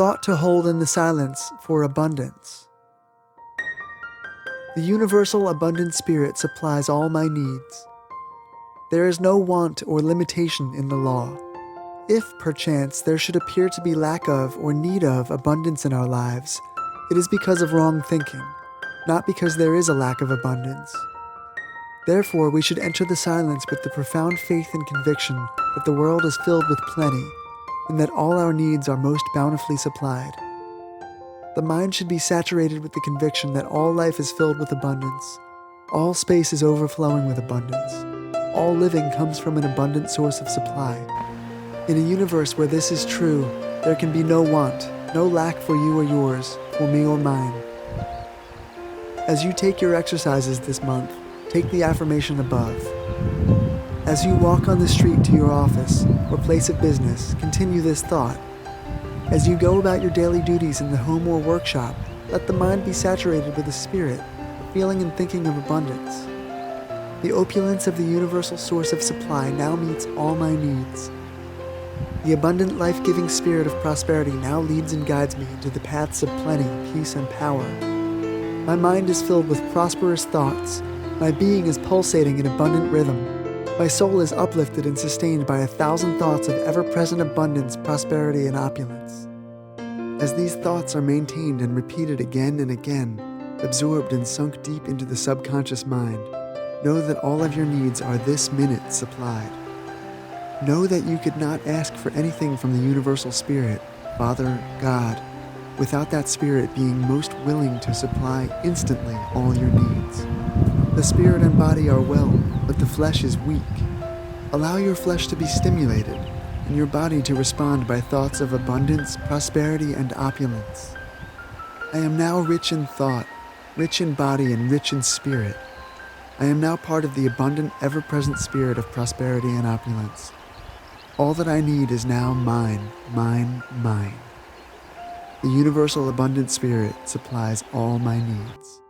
thought to hold in the silence for abundance. The universal abundant spirit supplies all my needs. There is no want or limitation in the law. If, perchance, there should appear to be lack of or need of abundance in our lives, it is because of wrong thinking, not because there is a lack of abundance. Therefore, we should enter the silence with the profound faith and conviction that the world is filled with plenty, and that all our needs are most bountifully supplied. The mind should be saturated with the conviction that all life is filled with abundance, all space is overflowing with abundance, all living comes from an abundant source of supply. In a universe where this is true, there can be no want, no lack for you or yours, for me or mine. As you take your exercises this month, take the affirmation above. As you walk on the street to your office or place of business, continue this thought. As you go about your daily duties in the home or workshop, let the mind be saturated with the spirit, feeling and thinking of abundance. The opulence of the universal source of supply now meets all my needs. The abundant life-giving spirit of prosperity now leads and guides me into the paths of plenty, peace, and power. My mind is filled with prosperous thoughts. My being is pulsating in abundant rhythm. My soul is uplifted and sustained by 1,000 thoughts of ever-present abundance, prosperity, and opulence. As these thoughts are maintained and repeated again and again, absorbed and sunk deep into the subconscious mind, know that all of your needs are this minute supplied. Know that you could not ask for anything from the universal spirit, Father, God, without that spirit being most willing to supply instantly all your needs. The spirit and body are well, but the flesh is weak. Allow your flesh to be stimulated, and your body to respond by thoughts of abundance, prosperity, and opulence. I am now rich in thought, rich in body, and rich in spirit. I am now part of the abundant, ever-present spirit of prosperity and opulence. All that I need is now mine, mine, mine. The universal abundant spirit supplies all my needs.